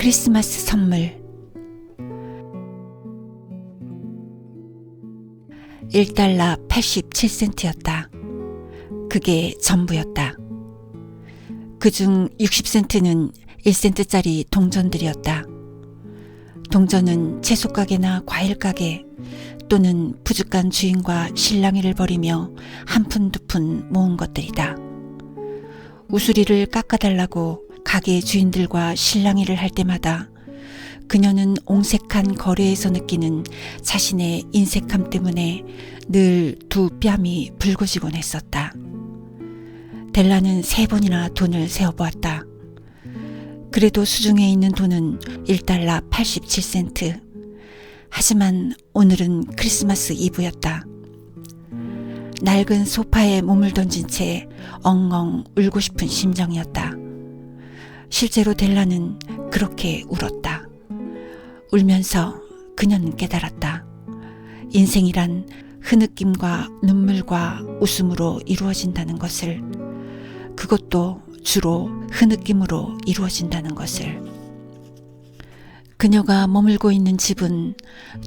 크리스마스 선물. 1달러 87센트였다. 그게 전부였다. 그중 60센트는 1센트짜리 동전들이었다. 동전은 채소가게나 과일가게 또는 부둣간 주인과 실랑이를 벌이며 한 푼 두 푼 모은 것들이다. 우수리를 깎아달라고 가게 주인들과 실랑이를 할 때마다 그녀는 옹색한 거래에서 느끼는 자신의 인색함 때문에 늘 두 뺨이 붉어지곤 했었다. 델라는 3번이나 돈을 세어보았다. 그래도 수중에 있는 돈은 1달러 87센트. 하지만 오늘은 크리스마스 이브였다. 낡은 소파에 몸을 던진 채 엉엉 울고 싶은 심정이었다. 실제로 델라는 그렇게 울었다. 울면서 그녀는 깨달았다. 인생이란 흐느낌과 눈물과 웃음으로 이루어진다는 것을, 그것도 주로 흐느낌으로 이루어진다는 것을. 그녀가 머물고 있는 집은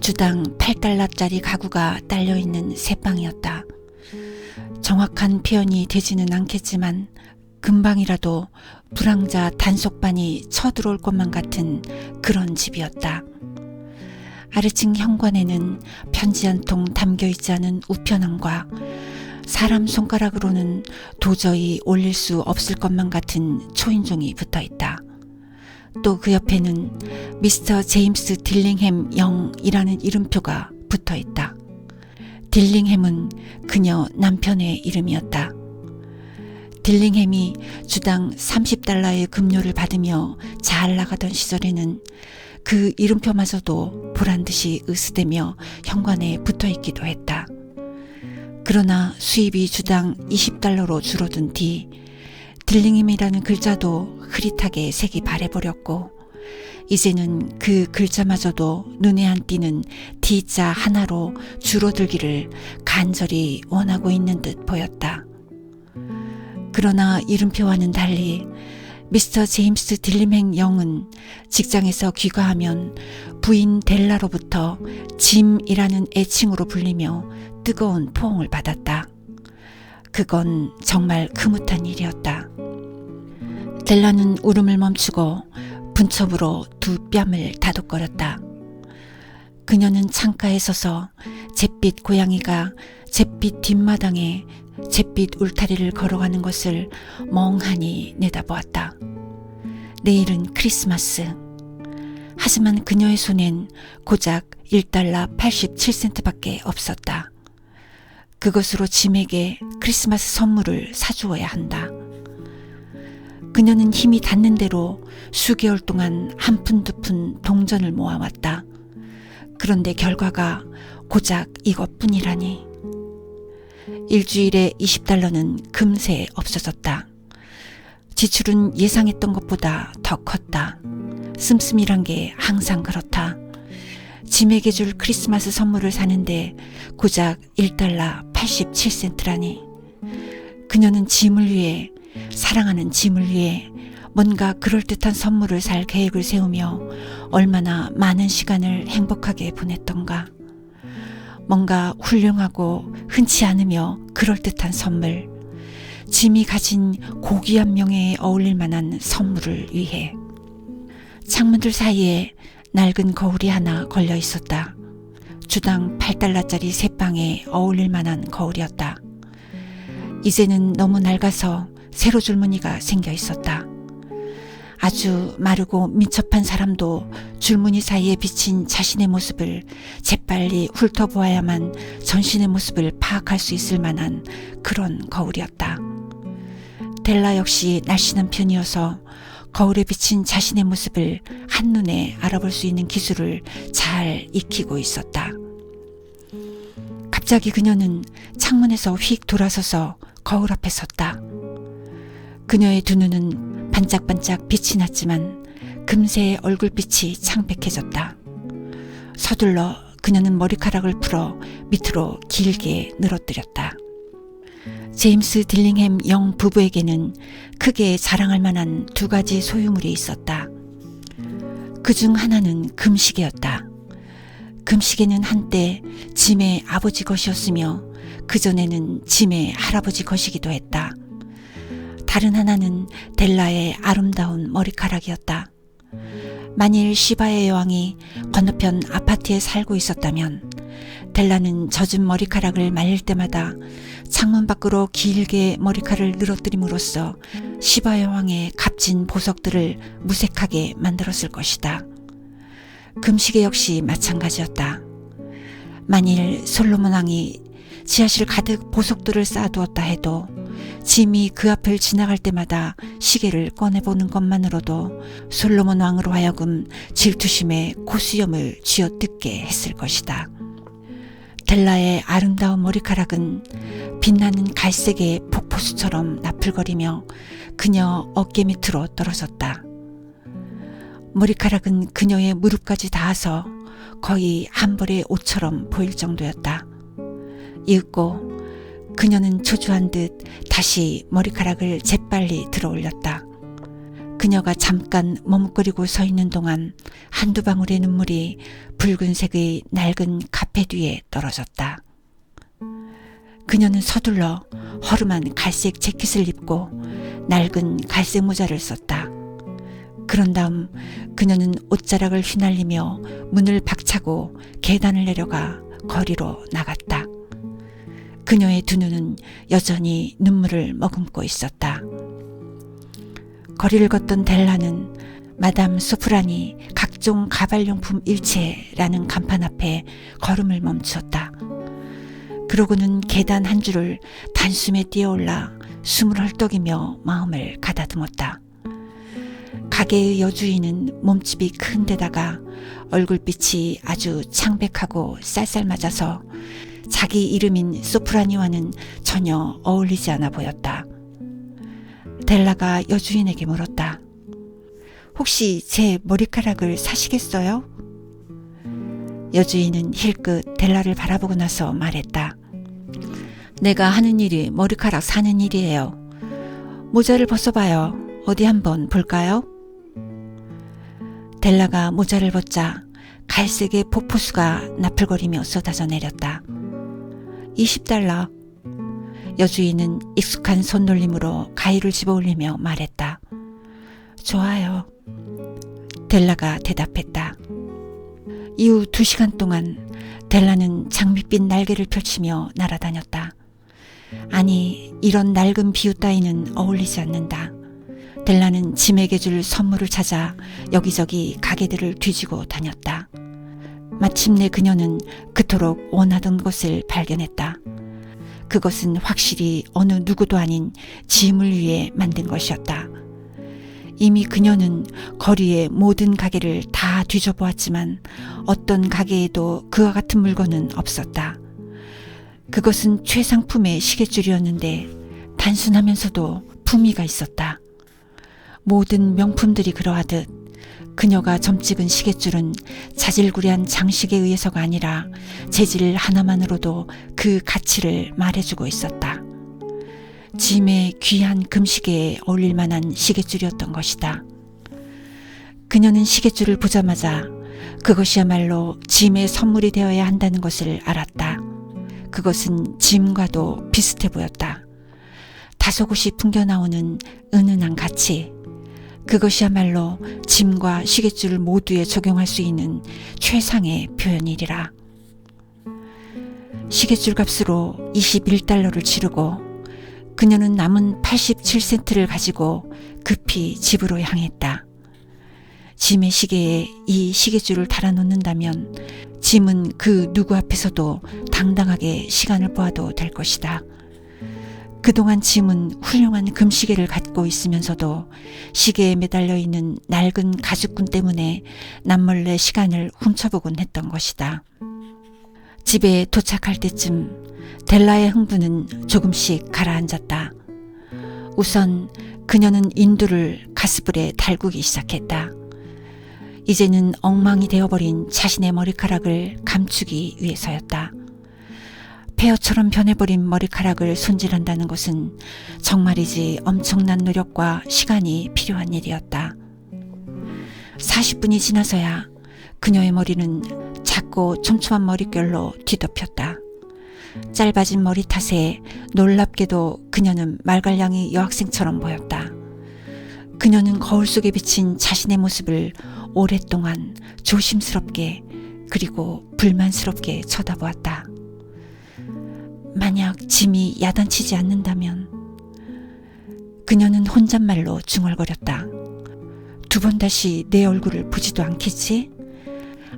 주당 8달러짜리 가구가 딸려있는 새방이었다. 정확한 표현이 되지는 않겠지만 금방이라도 불황자 단속반이 쳐들어올 것만 같은 그런 집이었다. 아래층 현관에는 편지 한 통 담겨있지 않은 우편함과 사람 손가락으로는 도저히 올릴 수 없을 것만 같은 초인종이 붙어있다. 또 그 옆에는 미스터 제임스 딜링햄 영이라는 이름표가 붙어있다. 딜링햄은 그녀 남편의 이름이었다. 딜링햄이 주당 30달러의 급료를 받으며 잘 나가던 시절에는 그 이름표마저도 보란듯이 으스대며 현관에 붙어있기도 했다. 그러나 수입이 주당 20달러로 줄어든 뒤 딜링햄이라는 글자도 흐릿하게 색이 바래버렸고 이제는 그 글자마저도 눈에 안 띄는 D자 하나로 줄어들기를 간절히 원하고 있는 듯 보였다. 그러나 이름표와는 달리 미스터 제임스 딜링햄 영은 직장에서 귀가하면 부인 델라로부터 짐이라는 애칭으로 불리며 뜨거운 포옹을 받았다. 그건 정말 흐뭇한 일이었다. 델라는 울음을 멈추고 분첩으로 두 뺨을 다독거렸다. 그녀는 창가에 서서 잿빛 고양이가 잿빛 뒷마당에 잿빛 울타리를 걸어가는 것을 멍하니 내다보았다. 내일은 크리스마스. 하지만 그녀의 손엔 고작 1달러 87센트밖에 없었다. 그것으로 짐에게 크리스마스 선물을 사주어야 한다. 그녀는 힘이 닿는 대로 수개월 동안 한 푼 두 푼 동전을 모아왔다. 그런데 결과가 고작 이것뿐이라니. 일주일에 20달러는 금세 없어졌다. 지출은 예상했던 것보다 더 컸다. 씀씀이란 게 항상 그렇다. 짐에게 줄 크리스마스 선물을 사는데 고작 1달러 87센트라니. 그녀는 짐을 위해, 사랑하는 짐을 위해 뭔가 그럴듯한 선물을 살 계획을 세우며 얼마나 많은 시간을 행복하게 보냈던가. 뭔가 훌륭하고 흔치 않으며 그럴듯한 선물, 짐이 가진 고귀한 명예에 어울릴 만한 선물을 위해. 창문들 사이에 낡은 거울이 하나 걸려 있었다. 주당 8달러짜리 새방에 어울릴 만한 거울이었다. 이제는 너무 낡아서 세로 줄무늬가 생겨 있었다. 아주 마르고 민첩한 사람도 줄무늬 사이에 비친 자신의 모습을 재빨리 훑어보아야만 전신의 모습을 파악할 수 있을 만한 그런 거울이었다. 델라 역시 날씬한 편이어서 거울에 비친 자신의 모습을 한눈에 알아볼 수 있는 기술을 잘 익히고 있었다. 갑자기 그녀는 창문에서 휙 돌아서서 거울 앞에 섰다. 그녀의 두 눈은 반짝반짝 빛이 났지만 금세 얼굴빛이 창백해졌다. 서둘러 그녀는 머리카락을 풀어 밑으로 길게 늘어뜨렸다. 제임스 딜링햄 영 부부에게는 크게 자랑할 만한 두 가지 소유물이 있었다. 그중 하나는 금시계였다. 금시계는 한때 짐의 아버지 것이었으며 그전에는 짐의 할아버지 것이기도 했다. 다른 하나는 델라의 아름다운 머리카락이었다. 만일 시바의 여왕이 건너편 아파트에 살고 있었다면 델라는 젖은 머리카락을 말릴 때마다 창문 밖으로 길게 머리카락을 늘어뜨림으로써 시바 여왕의 값진 보석들을 무색하게 만들었을 것이다. 금시계 역시 마찬가지였다. 만일 솔로몬 왕이 지하실 가득 보석들을 쌓아두었다 해도 짐이 그 앞을 지나갈 때마다 시계를 꺼내보는 것만으로도 솔로몬 왕으로 하여금 질투심에 코수염을 쥐어뜯게 했을 것이다. 델라의 아름다운 머리카락은 빛나는 갈색의 폭포수처럼 나풀거리며 그녀 어깨 밑으로 떨어졌다. 머리카락은 그녀의 무릎까지 닿아서 거의 한 벌의 옷처럼 보일 정도였다. 이윽고 그녀는 초조한 듯 다시 머리카락을 재빨리 들어 올렸다. 그녀가 잠깐 머뭇거리고 서 있는 동안 한두 방울의 눈물이 붉은색의 낡은 카페 뒤에 떨어졌다. 그녀는 서둘러 허름한 갈색 재킷을 입고 낡은 갈색 모자를 썼다. 그런 다음 그녀는 옷자락을 휘날리며 문을 박차고 계단을 내려가 거리로 나갔다. 그녀의 두 눈은 여전히 눈물을 머금고 있었다. 거리를 걷던 델라는 마담 소프라니 각종 가발용품 일체라는 간판 앞에 걸음을 멈추었다. 그러고는 계단 한 줄을 단숨에 뛰어올라 숨을 헐떡이며 마음을 가다듬었다. 가게의 여주인은 몸집이 큰 데다가 얼굴빛이 아주 창백하고 쌀쌀맞아서 자기 이름인 소프라니와는 전혀 어울리지 않아 보였다. 델라가 여주인에게 물었다. 혹시 제 머리카락을 사시겠어요? 여주인은 힐끗 델라를 바라보고 나서 말했다. 내가 하는 일이 머리카락 사는 일이에요. 모자를 벗어봐요. 어디 한번 볼까요? 델라가 모자를 벗자 갈색의 폭포수가 나풀거리며 쏟아져 내렸다. 20달러. 여주인은 익숙한 손놀림으로 가위를 집어올리며 말했다. 좋아요. 델라가 대답했다. 이후 2시간 동안 델라는 장밋빛 날개를 펼치며 날아다녔다. 아니, 이런 낡은 비유 따위는 어울리지 않는다. 델라는 짐에게 줄 선물을 찾아 여기저기 가게들을 뒤지고 다녔다. 마침내 그녀는 그토록 원하던 것을 발견했다. 그것은 확실히 어느 누구도 아닌 짐을 위해 만든 것이었다. 이미 그녀는 거리의 모든 가게를 다 뒤져보았지만 어떤 가게에도 그와 같은 물건은 없었다. 그것은 최상품의 시계줄이었는데 단순하면서도 품위가 있었다. 모든 명품들이 그러하듯 그녀가 점찍은 시계줄은 자질구레한 장식에 의해서가 아니라 재질 하나만으로도 그 가치를 말해주고 있었다. 짐의 귀한 금시계에 어울릴 만한 시계줄이었던 것이다. 그녀는 시계줄을 보자마자 그것이야말로 짐의 선물이 되어야 한다는 것을 알았다. 그것은 짐과도 비슷해 보였다. 다소곳이 풍겨나오는 은은한 가치. 그것이야말로 짐과 시계줄 모두에 적용할 수 있는 최상의 표현이리라. 시계줄 값으로 21달러를 치르고 그녀는 남은 87센트를 가지고 급히 집으로 향했다. 짐의 시계에 이 시계줄을 달아놓는다면 짐은 그 누구 앞에서도 당당하게 시간을 보아도 될 것이다. 그동안 짐은 훌륭한 금시계를 갖고 있으면서도 시계에 매달려 있는 낡은 가죽끈 때문에 남몰래 시간을 훔쳐보곤 했던 것이다. 집에 도착할 때쯤 델라의 흥분은 조금씩 가라앉았다. 우선 그녀는 인두를 가스불에 달구기 시작했다. 이제는 엉망이 되어버린 자신의 머리카락을 감추기 위해서였다. 폐허처럼 변해버린 머리카락을 손질한다는 것은 정말이지 엄청난 노력과 시간이 필요한 일이었다. 40분이 지나서야 그녀의 머리는 작고 촘촘한 머릿결로 뒤덮였다. 짧아진 머리 탓에 놀랍게도 그녀는 말갈량이 여학생처럼 보였다. 그녀는 거울 속에 비친 자신의 모습을 오랫동안 조심스럽게 그리고 불만스럽게 쳐다보았다. 만약 짐이 야단치지 않는다면. 그녀는 혼잣말로 중얼거렸다. 2번 다시 내 얼굴을 보지도 않겠지?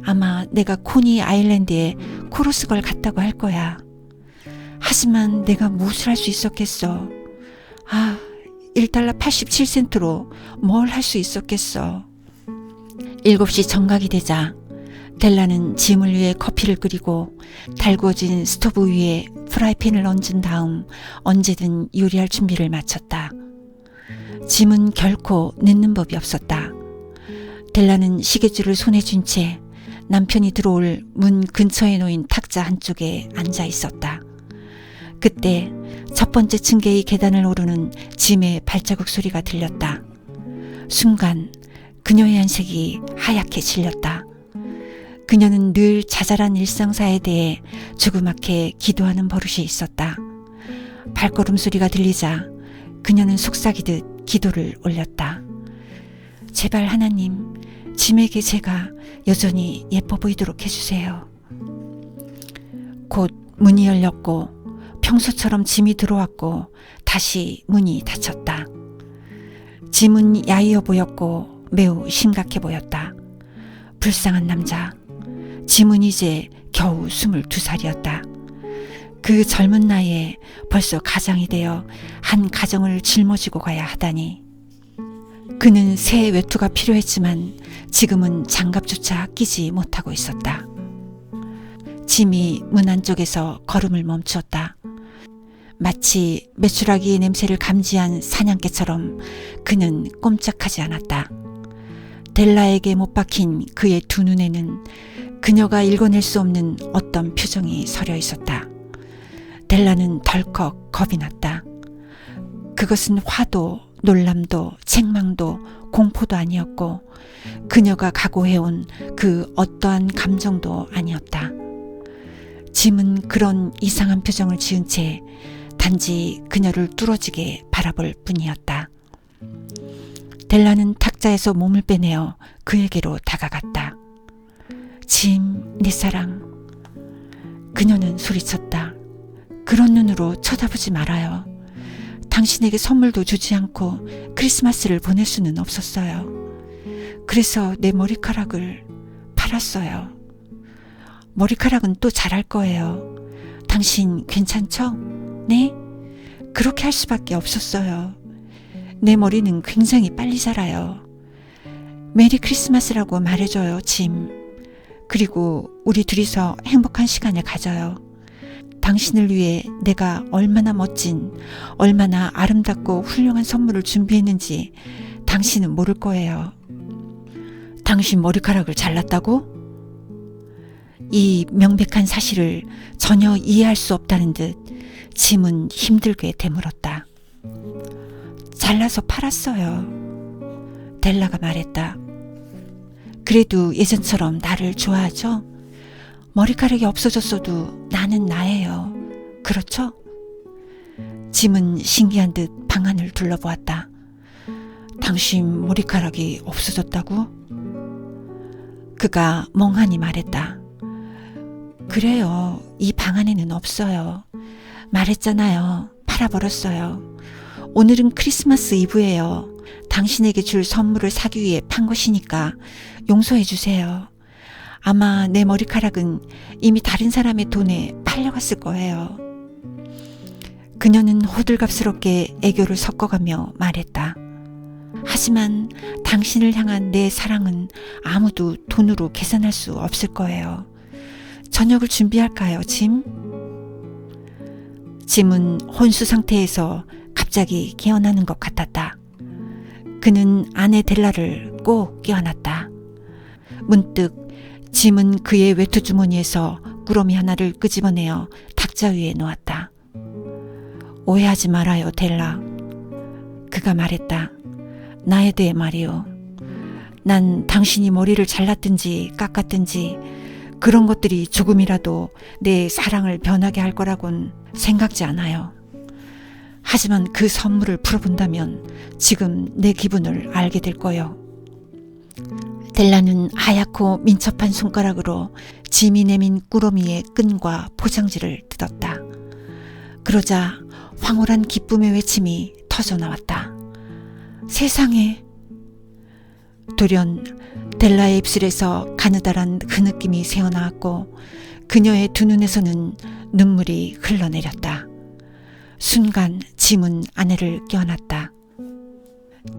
아마 내가 코니 아일랜드에 코러스걸 갔다고 할 거야. 하지만 내가 무엇을 할 수 있었겠어. $1 87센트로 뭘 할 수 있었겠어. 7시 정각이 되자 델라는 짐을 위해 커피를 끓이고 달구어진 스토브 위에 프라이팬을 얹은 다음 언제든 요리할 준비를 마쳤다. 짐은 결코 늦는 법이 없었다. 델라는 시계줄을 손에 쥔 채 남편이 들어올 문 근처에 놓인 탁자 한쪽에 앉아 있었다. 그때 첫 번째 층계의 계단을 오르는 짐의 발자국 소리가 들렸다. 순간 그녀의 안색이 하얗게 질렸다. 그녀는 늘 자잘한 일상사에 대해 조그맣게 기도하는 버릇이 있었다. 발걸음 소리가 들리자 그녀는 속삭이듯 기도를 올렸다. 제발 하나님, 짐에게 제가 여전히 예뻐 보이도록 해주세요. 곧 문이 열렸고 평소처럼 짐이 들어왔고 다시 문이 닫혔다. 짐은 야이어 보였고 매우 심각해 보였다. 불쌍한 남자. 짐은 이제 겨우 22살이었다. 그 젊은 나이에 벌써 가장이 되어 한 가정을 짊어지고 가야 하다니. 그는 새 외투가 필요했지만 지금은 장갑조차 끼지 못하고 있었다. 짐이 문 안쪽에서 걸음을 멈추었다. 마치 메추라기의 냄새를 감지한 사냥개처럼 그는 꼼짝하지 않았다. 델라에게 못 박힌 그의 2눈에는 그녀가 읽어낼 수 없는 어떤 표정이 서려 있었다. 델라는 덜컥 겁이 났다. 그것은 화도 놀람도 책망도 공포도 아니었고 그녀가 각오해온 그 어떠한 감정도 아니었다. 짐은 그런 이상한 표정을 지은 채 단지 그녀를 뚫어지게 바라볼 뿐이었다. 델라는 탁자에서 몸을 빼내어 그에게로 다가갔다. 짐, 내 사랑. 그녀는 소리쳤다. 그런 눈으로 쳐다보지 말아요. 당신에게 선물도 주지 않고 크리스마스를 보낼 수는 없었어요. 그래서 내 머리카락을 팔았어요. 머리카락은 또 자랄 거예요. 당신 괜찮죠? 네? 그렇게 할 수밖에 없었어요. 내 머리는 굉장히 빨리 자라요. 메리 크리스마스라고 말해줘요, 짐. 그리고 우리 둘이서 행복한 시간을 가져요. 당신을 위해 내가 얼마나 멋진, 얼마나 아름답고 훌륭한 선물을 준비했는지 당신은 모를 거예요. 당신 머리카락을 잘랐다고? 이 명백한 사실을 전혀 이해할 수 없다는 듯 짐은 힘들게 되물었다. 잘라서 팔았어요. 델라가 말했다. 그래도 예전처럼 나를 좋아하죠? 머리카락이 없어졌어도 나는 나예요. 그렇죠? 짐은 신기한 듯 방안을 둘러보았다. 당신 머리카락이 없어졌다고? 그가 멍하니 말했다. 그래요. 이 방 안에는 없어요. 말했잖아요. 팔아버렸어요. 오늘은 크리스마스 이브예요. 당신에게 줄 선물을 사기 위해 판 것이니까 용서해 주세요. 아마 내 머리카락은 이미 다른 사람의 돈에 팔려갔을 거예요. 그녀는 호들갑스럽게 애교를 섞어가며 말했다. 하지만 당신을 향한 내 사랑은 아무도 돈으로 계산할 수 없을 거예요. 저녁을 준비할까요, 짐? 짐은 혼수 상태에서 갑자기 깨어나는 것 같았다. 그는 아내 델라를 꼭 껴안았다. 문득 짐은 그의 외투 주머니에서 꾸러미 하나를 끄집어내어 탁자 위에 놓았다. 오해하지 말아요, 델라. 그가 말했다. 나에 대해 말이요. 난 당신이 머리를 잘랐든지 깎았든지 그런 것들이 조금이라도 내 사랑을 변하게 할 거라곤 생각지 않아요. 하지만 그 선물을 풀어본다면 지금 내 기분을 알게 될 거요. 델라는 하얗고 민첩한 손가락으로 짐이 내민 꾸러미의 끈과 포장지를 뜯었다. 그러자 황홀한 기쁨의 외침이 터져나왔다. 세상에! 돌연 델라의 입술에서 가느다란 그 느낌이 새어나왔고 그녀의 두 눈에서는 눈물이 흘러내렸다. 순간 짐은 아내를 껴안았다.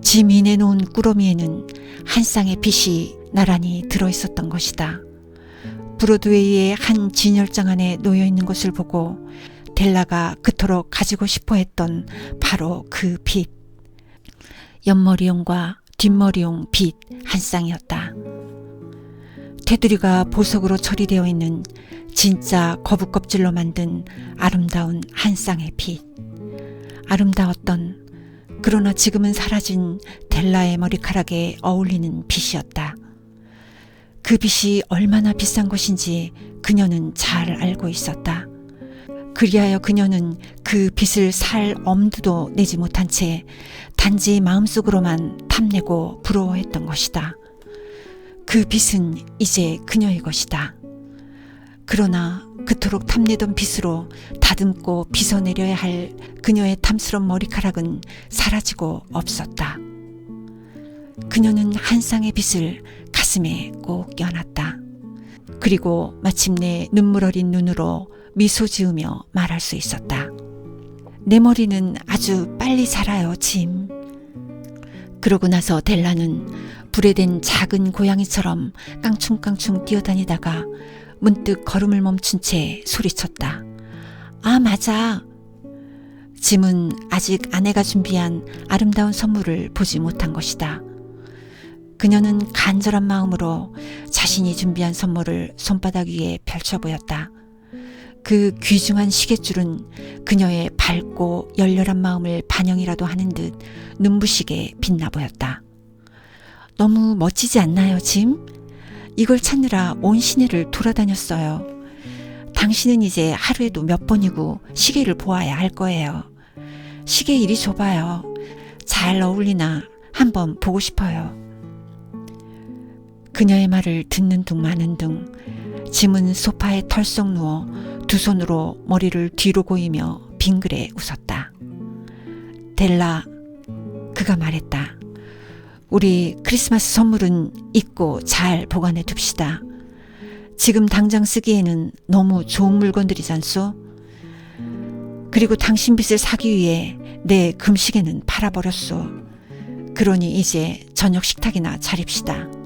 짐이 내놓은 꾸러미에는 한 쌍의 빛이 나란히 들어있었던 것이다. 브로드웨이의 한 진열장 안에 놓여있는 것을 보고 델라가 그토록 가지고 싶어 했던 바로 그 빛. 옆머리용과 뒷머리용 빛 한 쌍이었다. 테두리가 보석으로 처리되어 있는 진짜 거북껍질로 만든 아름다운 한 쌍의 빛. 아름다웠던, 그러나 지금은 사라진 델라의 머리카락에 어울리는 빛이었다. 그 빛이 얼마나 비싼 것인지 그녀는 잘 알고 있었다. 그리하여 그녀는 그 빛을 살 엄두도 내지 못한 채 단지 마음속으로만 탐내고 부러워했던 것이다. 그 빛은 이제 그녀의 것이다. 그러나 그토록 탐내던 빛으로 다듬고 빗어내려야 할 그녀의 탐스러운 머리카락은 사라지고 없었다. 그녀는 한 쌍의 빛을 가슴에 꼭 껴안았다. 그리고 마침내 눈물 어린 눈으로 미소 지으며 말할 수 있었다. 내 머리는 아주 빨리 자라요, 짐. 그러고 나서 델라는 불에 댄 작은 고양이처럼 깡충깡충 뛰어다니다가 문득 걸음을 멈춘 채 소리쳤다. 아, 맞아. 짐은 아직 아내가 준비한 아름다운 선물을 보지 못한 것이다. 그녀는 간절한 마음으로 자신이 준비한 선물을 손바닥 위에 펼쳐 보였다. 그 귀중한 시계줄은 그녀의 밝고 열렬한 마음을 반영이라도 하는 듯 눈부시게 빛나 보였다. 너무 멋지지 않나요, 짐? 이걸 찾느라 온 시내를 돌아다녔어요. 당신은 이제 하루에도 몇 번이고 시계를 보아야 할 거예요. 시계 이리 줘봐요. 잘 어울리나 한번 보고 싶어요. 그녀의 말을 듣는 둥 마는 둥 짐은 소파에 털썩 누워 두 손으로 머리를 뒤로 고이며 빙그레 웃었다. 델라, 그가 말했다. 우리 크리스마스 선물은 잊고 잘 보관해 둡시다. 지금 당장 쓰기에는 너무 좋은 물건들이잖소. 그리고 당신 빚을 사기 위해 내 금시계는 팔아버렸소. 그러니 이제 저녁 식탁이나 차립시다.